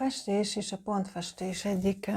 festés és a pontfestés egyik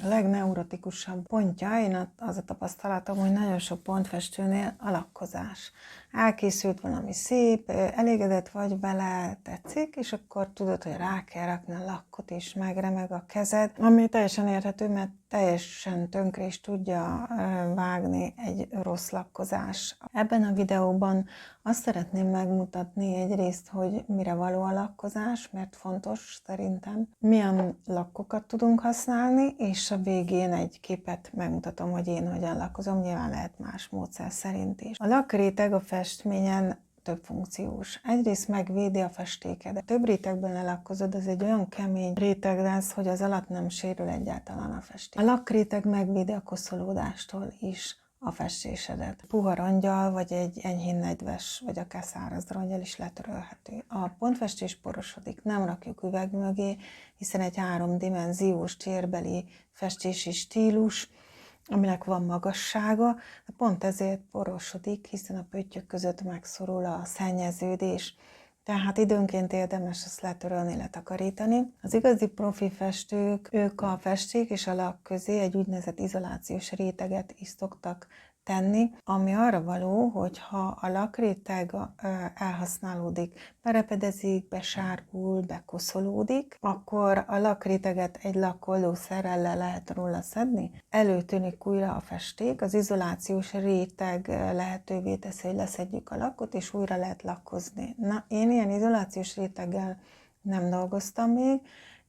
legneurotikusabb pontja, én az a tapasztalatom, hogy nagyon sok pontfestőnél a lakkozás. Elkészült valami szép, elégedett vagy vele, tetszik, és akkor tudod, hogy rá kell rakni a lakkot, és megremeg a kezed, ami teljesen érthető, mert teljesen tönkre is tudja vágni egy rossz lakkozás. Ebben a videóban azt szeretném megmutatni egyrészt, hogy mire való a lakkozás, mert fontos szerintem, milyen lakkokat tudunk használni, és a végén egy képet megmutatom, hogy én hogyan lakkozom, nyilván lehet más módszer szerint is. A lakréteg a festményen több funkciós. Egyrészt megvédi a festéket. Több rétegben lelakkozod, az egy olyan kemény réteg lesz, hogy az alatt nem sérül egyáltalán a festék. A lakréteg megvédi a koszolódástól is a festésedet. Puha rongyal, vagy egy enyhén nedves, vagy akár száraz rongyal is letörölhető. A pontfestés porosodik, nem rakjuk üveg mögé, hiszen egy háromdimenziós térbeli festési stílus, aminek van magassága, de pont ezért porosodik, hiszen a pöttyök között megszorul a szennyeződés. Tehát időnként érdemes ezt letörölni, letakarítani. Az igazi profi festők, ők a festék és a lak közé egy úgynevezett izolációs réteget is szoktak tenni, ami arra való, hogy ha a lakréteg elhasználódik, berepedezik, besárgul, bekoszolódik, akkor a lakréteget egy lakoldószerrel le lehet róla szedni. Előtűnik újra a festék, az izolációs réteg lehetővé teszi, hogy leszedjük a lakot, és újra lehet lakkozni. Na, én ilyen izolációs réteggel nem dolgoztam még,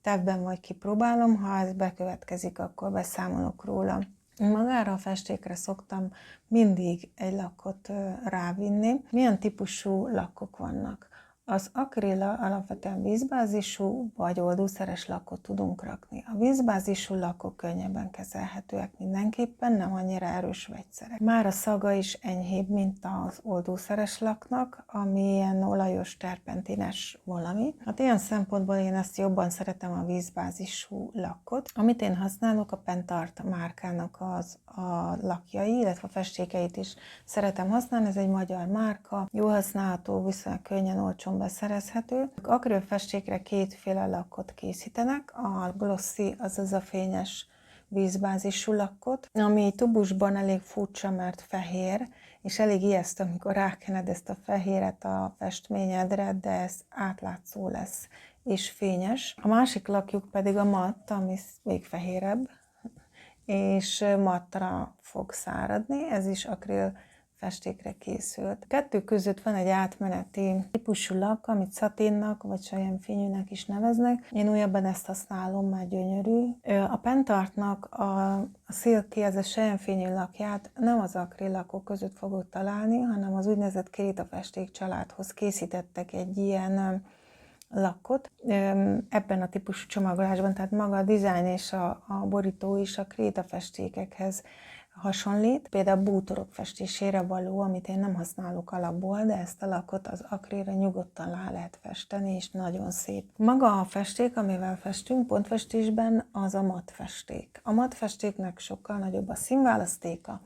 tervben majd kipróbálom, ha ez bekövetkezik, akkor beszámolok róla. Magára a festékre szoktam mindig egy lakkot rávinni. Milyen típusú lakkok vannak? Az akril alapvetően vízbázisú vagy oldószeres lakkot tudunk rakni. A vízbázisú lakkok könnyebben kezelhetőek mindenképpen, nem annyira erős vegyszerek. Már a szaga is enyhébb, mint az oldószeres laknak, ami ilyen olajos, terpentines valami. Hát ilyen szempontból én ezt jobban szeretem, a vízbázisú lakkot. Amit én használok, a Pentart márkának a lakjai, illetve a festékeit is szeretem használni. Ez egy magyar márka, jó használható, viszonylag könnyen, olcsón beszerezhető. Akrilfestékre kétféle lakkot készítenek. A glossy, azaz a fényes vízbázisú lakkot, ami tubusban elég furcsa, mert fehér, és elég ijesztő, amikor rákened ezt a fehéret a festményedre, de ez átlátszó lesz és fényes. A másik lakjuk pedig a matt, ami még fehérebb, és mattra fog száradni, ez is akril festékre készült. Kettő között van egy átmeneti típusú lak, amit szaténnak vagy sajánfényűnek is neveznek. Én újabban ezt használom, már gyönyörű. A Pentartnak a Silky, ez a sajánfényű lakját nem az akril lakok között fogod találni, hanem az úgynevezett krétafesték családhoz készítettek egy ilyen lakot ebben a típusú csomagolásban, tehát maga a dizájn és a borító is a krétafestékekhez hasonlít. Például a bútorok festésére való, amit én nem használok alapból, de ezt a lakot az akrilra nyugodtan rá lehet festeni, és nagyon szép. Maga a festék, amivel festünk pontfestésben, az a matt festék. A matt festéknek sokkal nagyobb a színválasztéka,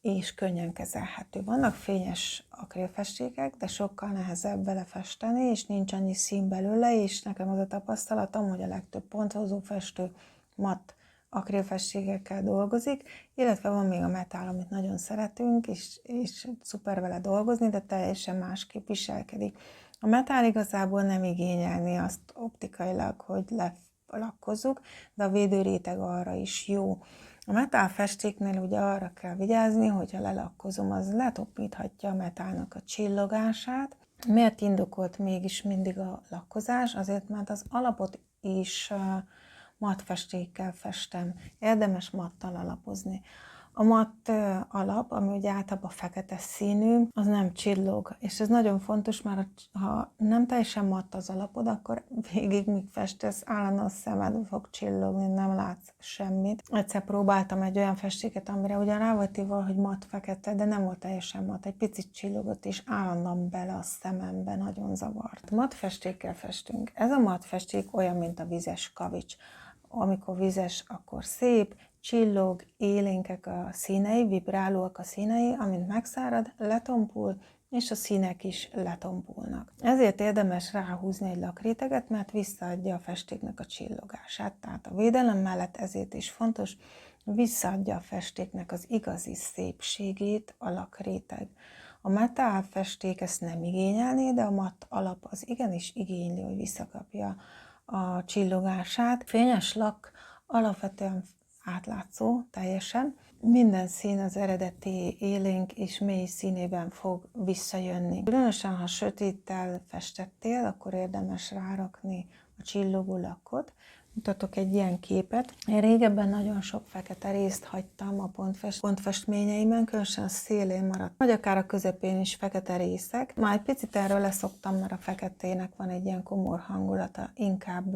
és könnyen kezelhető. Vannak fényes akrilfestékek, de sokkal nehezebb vele festeni, és nincs annyi szín belőle, és nekem az a tapasztalatom, hogy a legtöbb ponthozó festő matt akrilfestékekkel dolgozik, illetve van még a metál, amit nagyon szeretünk, és szuper vele dolgozni, de teljesen másképp viselkedik. A metál igazából nem igényelni azt optikailag, hogy lelakkozzuk, de a védőréteg arra is jó. A metálfestéknél ugye arra kell vigyázni, hogyha lelakkozom, az letopíthatja a metálnak a csillogását. Miért indokolt mégis mindig a lakkozás? Azért, mert az alapot is matt festékkel festem. Érdemes mattal alapozni. A matt alap, ami ugye általában fekete színű, az nem csillog. És ez nagyon fontos, mert ha nem teljesen matt az alapod, akkor végig, míg festesz, állandóan a szemed fog csillogni, nem látsz semmit. Egyszer próbáltam egy olyan festéket, amire ugyan rá volt írva, hogy matt fekete, de nem volt teljesen matt, egy picit csillogott, és állandóan bele a szemembe, nagyon zavart. Matt festékkel festünk. Ez a matt festék olyan, mint a vizes kavics. Amikor vizes, akkor szép, csillog, élénkek a színei, vibrálóak a színei, amint megszárad, letompul, és a színek is letompulnak. Ezért érdemes ráhúzni egy lakréteget, mert visszaadja a festéknek a csillogását. Tehát a védelem mellett ezért is fontos, visszaadja a festéknek az igazi szépségét a lakréteg. A metál festék ezt nem igényelné, de a matt alap az igenis igényli, hogy visszakapja a csillogását. Fényes lak alapvetően átlátszó teljesen. Minden szín az eredeti élénk és mély színében fog visszajönni. Különösen, ha sötéttel festettél, akkor érdemes rárakni a csillogó lakot. Mutatok egy ilyen képet. Én régebben nagyon sok fekete részt hagytam a pontfestményeimen, különösen a szélén maradt, vagy akár a közepén is fekete részek. Már egy picit erről leszoktam, mert a feketének van egy ilyen komor hangulata, inkább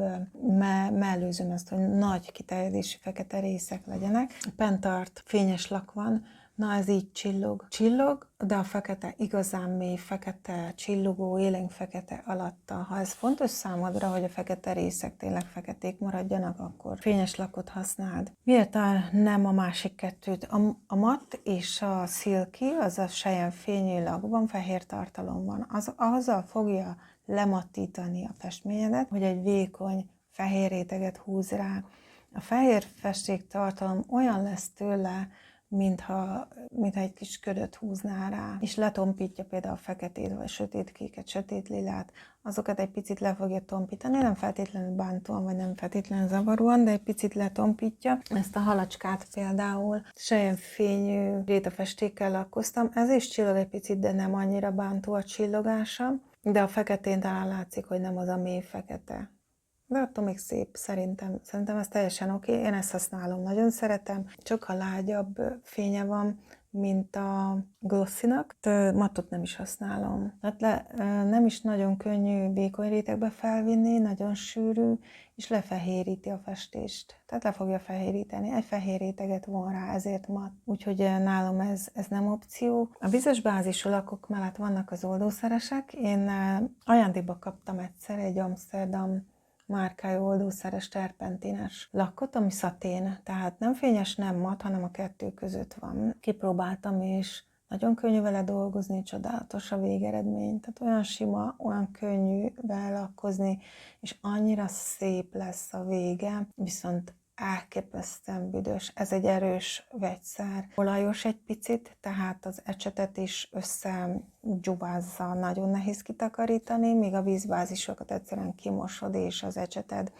mellőzöm ezt, hogy nagy kiterjedésű fekete részek legyenek. Pentart fényes lak van, na ez így csillog, de a fekete igazán mély, fekete, csillogó, élénk fekete alatta. Ha ez fontos számodra, hogy a fekete részek tényleg feketék maradjanak, akkor fényes lakot használd. Miért nem a másik kettőt? A matt és a silky, az a selyemfényű lakban fehér tartalom van. Azzal fogja lemattítani a festményedet, hogy egy vékony fehér réteget húz rá. A fehér festék tartalom olyan lesz tőle, mintha egy kis ködöt húznál rá, és letompítja például a feketét, vagy sötétkéket, sötét lilát, azokat egy picit le fogja tompítani, nem feltétlenül bántóan, vagy nem feltétlenül zavaróan, de egy picit letompítja. Ezt a halacskát például selyemfényű rétafestékkel lakkoztam, ez is csillog egy picit, de nem annyira bántó a csillogása, de a feketén talán látszik, hogy nem az a mély fekete. De attól még szép, szerintem ez teljesen oké. Én ezt használom, nagyon szeretem. Sokkal lágyabb fénye van, mint a glossinak. Mattot nem is használom. Tehát nem is nagyon könnyű vékony rétegbe felvinni, nagyon sűrű, és lefehéríti a festést. Tehát le fogja fehéríteni. Egy fehér réteget von rá, ezért matt. Úgyhogy nálam ez nem opció. A vizes bázisú lakok mellett vannak az oldószeresek. Én ajándékba kaptam egyszer egy Amsterdam márkájú oldószeres terpentines lakot, ami szatén, tehát nem fényes, nem matt, hanem a kettő között van. Kipróbáltam, és nagyon könnyű vele dolgozni, csodálatos a végeredmény, tehát olyan sima, olyan könnyű vele lakkozni, és annyira szép lesz a vége, viszont elképesztően büdös. Ez egy erős vegyszer. Olajos egy picit, tehát az ecsetet is összegyuvázza, nagyon nehéz kitakarítani, míg a vízbázisokat egyszerűen kimosod, és az ecseted,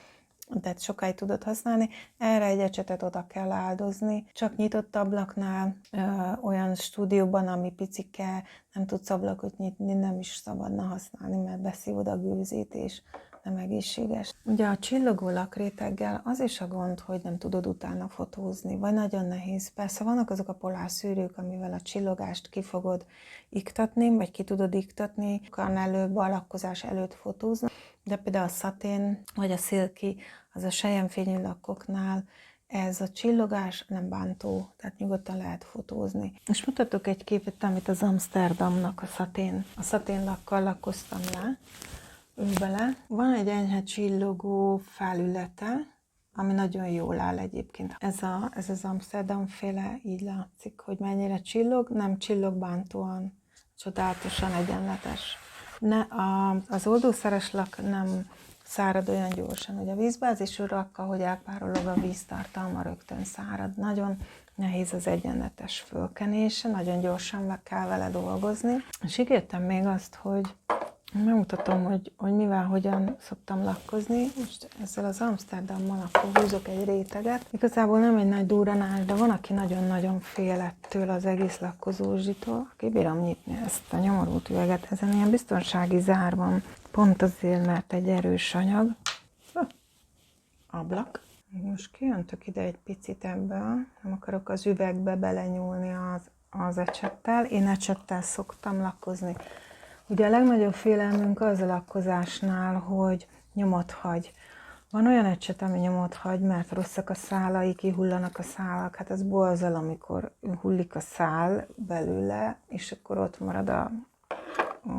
tehát sokáig tudod használni. Erre egy ecsetet oda kell áldozni. Csak nyitott ablaknál, olyan stúdióban, ami picike, nem tudsz ablakot nyitni, nem is szabadna használni, mert beszívod a gőzét, és nem egészséges. Ugye a csillogó lakréteggel az is a gond, hogy nem tudod utána fotózni, vagy nagyon nehéz. Persze vannak azok a polárszűrők, amivel a csillogást ki fogod iktatni, vagy ki tudod iktatni, sokkal előbb a lakkozás előtt fotózni, de például a szatén, vagy a silky, az a selyemfényű lakoknál ez a csillogás nem bántó, tehát nyugodtan lehet fotózni. És mutatok egy képet, amit az Amsterdamnak a szatén lakkal lakkoztam le. Bele. Van egy enyhe csillogó felülete, ami nagyon jól áll egyébként. Ez az Amsterdam féle, így látszik, hogy mennyire csillog, nem csillog bántóan, csodálatosan egyenletes. Az oldószeres lak nem szárad olyan gyorsan, hogy a vízbázisú lakkal, hogy elpárolog a víztartalma, rögtön szárad. Nagyon nehéz az egyenletes fölkenése, nagyon gyorsan kell vele dolgozni. És ígértem még azt, hogy megmutatom, hogy mivel, hogyan szoktam lakkozni. Most ezzel az Amsterdammal akkor húzok egy réteget. Igazából nem egy nagy durranás, de van, aki nagyon-nagyon fél ettől az egész lakkozózsitól. Kibírom nyitni ezt a nyomorult üveget. Ezen ilyen biztonsági zár van, pont azért, mert egy erős anyag. Ablak. Most kijöntök ide egy picit ebből. Nem akarok az üvegbe belenyúlni az ecsettel. Én ecsettel szoktam lakkozni. Ugye a legnagyobb félelmünk az a lakkozásnál, hogy nyomot hagy. Van olyan ecset, ami nyomot hagy, mert rosszak a szálai, kihullanak a szálak. Hát ez borzal, amikor hullik a szál belőle, és akkor ott marad a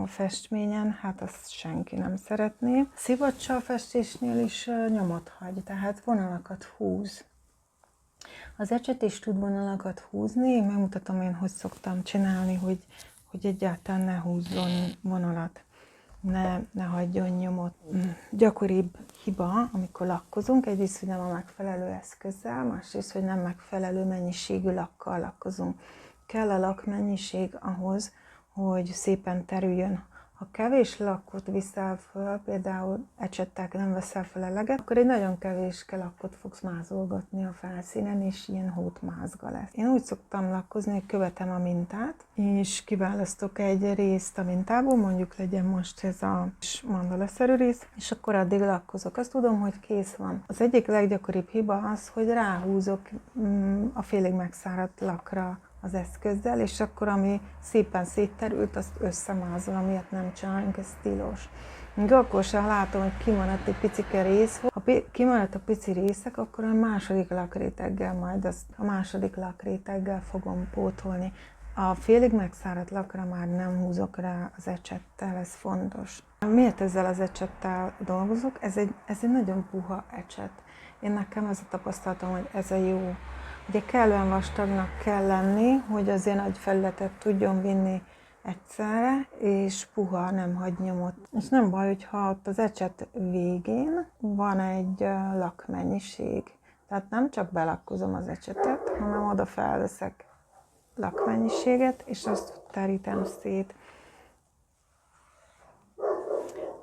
festményen. Hát azt senki nem szeretné. Szivacsa festésnél is nyomot hagy, tehát vonalakat húz. Az ecset is tud vonalakat húzni. Megmutatom én, hogy szoktam csinálni, hogy egyáltalán ne húzzon vonalat, ne hagyjon nyomot. Gyakoribb hiba, amikor lakkozunk, egyrészt, hogy nem a megfelelő eszközzel, másrészt, hogy nem megfelelő mennyiségű lakkal lakkozunk. Kell a lakmennyiség ahhoz, hogy szépen terüljön. Ha kevés lakkot viszel föl, például ecsetták, nem veszel föl eleget, akkor egy nagyon kevés lakkot fogsz mázolgatni a felszínen, és ilyen hótmázga lesz. Én úgy szoktam lakkozni, hogy követem a mintát, és kiválasztok egy részt a mintából, mondjuk legyen most ez a mandalaszerű rész, és akkor addig lakkozok. Azt tudom, hogy kész van. Az egyik leggyakoribb hiba az, hogy ráhúzok a félig megszáradt lakra az eszközzel, és akkor ami szépen szétterült, azt összemázolom, miért nem csinálunk, ez tilos. Még akkor sem látom, hogy kimaradt egy picike rész. Ha kimaradt a pici részek, akkor a második lakréteggel majd azt a második lakréteggel fogom pótolni. A félig megszáradt lakra már nem húzok rá az ecsettel, ez fontos. Miért ezzel az ecsettel dolgozok? Ez egy nagyon puha ecset. Nekem ez a tapasztalatom, hogy ez a jó. Ugye kellően vastagnak kell lenni, hogy azért nagy felületet tudjon vinni egyszerre, és puha, nem hagy nyomot. És nem baj, hogyha ott az ecset végén van egy lakmennyiség. Tehát nem csak belakkozom az ecsetet, hanem oda felveszek lakmennyiséget, és azt terítem szét.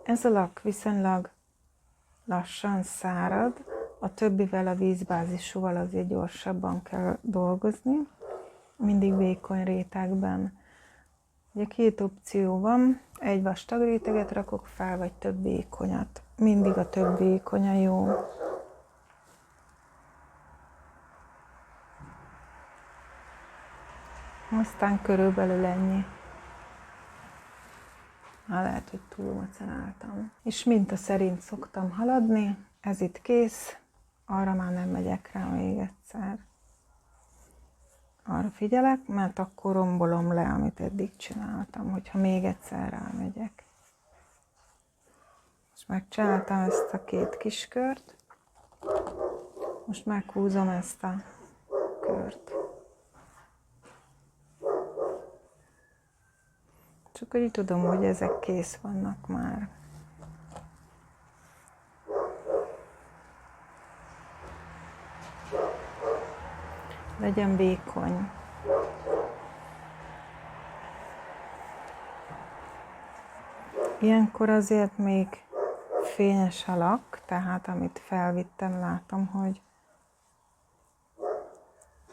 Ez a lak viszonylag lassan szárad, a többivel, a vízbázisúval azért gyorsabban kell dolgozni, mindig vékony rétegben. Ugye két opció van, egy vastag réteget rakok fel, vagy több vékonyat. Mindig a több vékonya jó. Aztán körülbelül ennyi. Lehet, hogy túl maceráltam. És minta szerint szoktam haladni, ez itt kész, arra már nem megyek rá még egyszer. Arra figyelek, mert akkor rombolom le, amit eddig csináltam, hogyha még egyszer rámegyek. Most megcsináltam ezt a két kis kört, most meghúzom ezt a kört. Csak hogy tudom, hogy ezek kész vannak már. Legyen vékony. Ilyenkor azért még fényes a lak, tehát amit felvittem, látom, hogy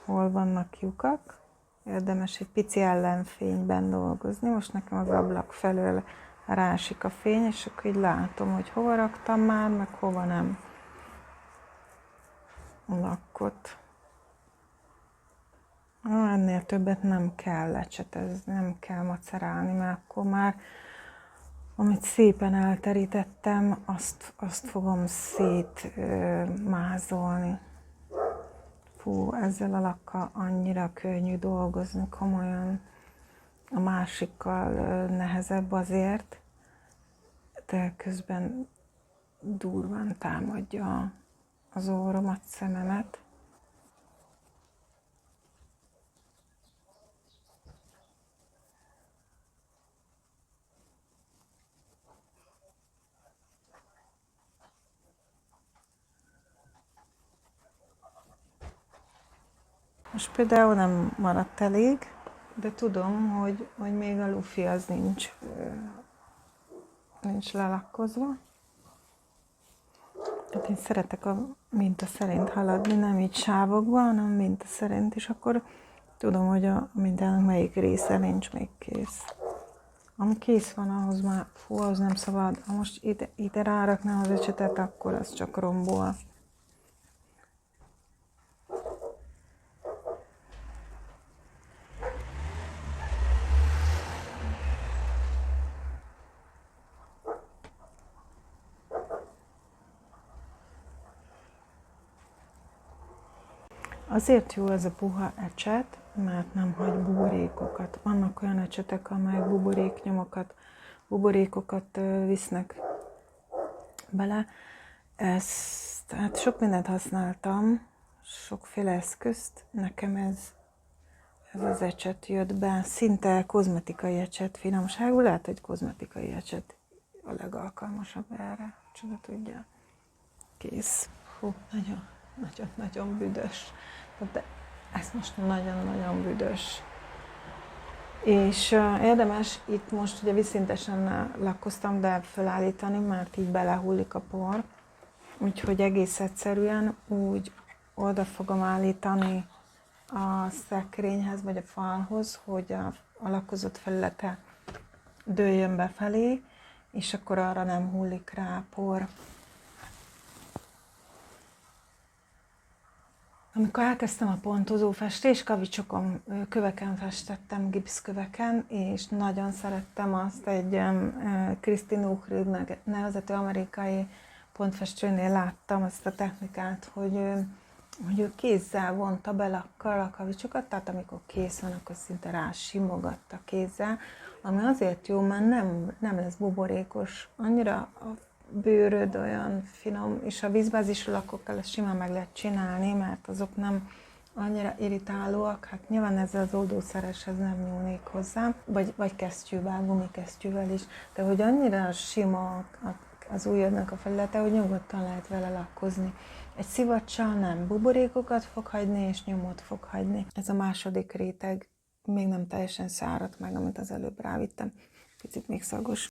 hol vannak lyukak. Érdemes egy pici ellenfényben dolgozni. Most nekem az ablak felől rásik a fény, és akkor így látom, hogy hova raktam már, meg hova nem a lakkot. Ennél többet nem kell lecsetezni, nem kell macerálni, mert akkor már, amit szépen elterítettem, azt fogom szétmázolni. Fú, ezzel a lakkal annyira könnyű dolgozni, komolyan. A másikkal nehezebb azért, de közben durván támadja az orromat, szememet. Most például nem maradt elég, de tudom, hogy még a lufi az nincs lelakkozva. Hát én szeretek a minta szerint haladni, nem így sávokba, hanem minta szerint, és akkor tudom, hogy a mintának melyik része nincs még kész. Ami kész van, ahhoz már, az nem szabad. Ha most ide ráraknám az ecsetet, akkor az csak rombol. Azért jó ez a puha ecset, mert nem hagy buborékokat. Vannak olyan ecsetek, amelyek buborékokat visznek bele. Hát sok mindent használtam, sokféle eszközt. Nekem ez ez az ecset jött be, szinte kozmetikai ecset finomságú, lehet, hogy kozmetikai ecset a legalkalmasabb erre, csoda tudja. Kész. Hú, nagyon büdös. De ez most nagyon-nagyon büdös. És érdemes itt most ugye vízszintesen lakkoztam, de felállítani, mert így belehullik a por. Úgyhogy egész egyszerűen úgy oda fogom állítani a szekrényhez vagy a falhoz, hogy a lakkozott felülete dőljön befelé, és akkor arra nem hullik rá a por. Amikor elkezdtem a pontozó festést, kavicsokon, köveken festettem, gipszköveken, és nagyon szerettem azt, egy Kristin Uhrig nevezetű amerikai pontfestőnél láttam ezt a technikát, hogy ő kézzel vonta be lakkal a kavicsokat, tehát amikor kész van, akkor szinte rásimogatta kézzel, ami azért jó, mert nem lesz buborékos, annyira a bőröd olyan finom, és a vízbázisú lakkokkal ezt simán meg lehet csinálni, mert azok nem annyira irritálóak, hát nyilván ezzel az oldószereshez nem nyúlnék hozzá, vagy kesztyűvel, gumikesztyűvel is, de hogy annyira sima az ujjadnak a felülete, hogy nyugodtan lehet vele lakkozni. Egy szivacsal nem buborékokat fog hagyni, és nyomot fog hagyni. Ez a második réteg még nem teljesen száradt meg, amit az előbb rávittem. Picit még szagos.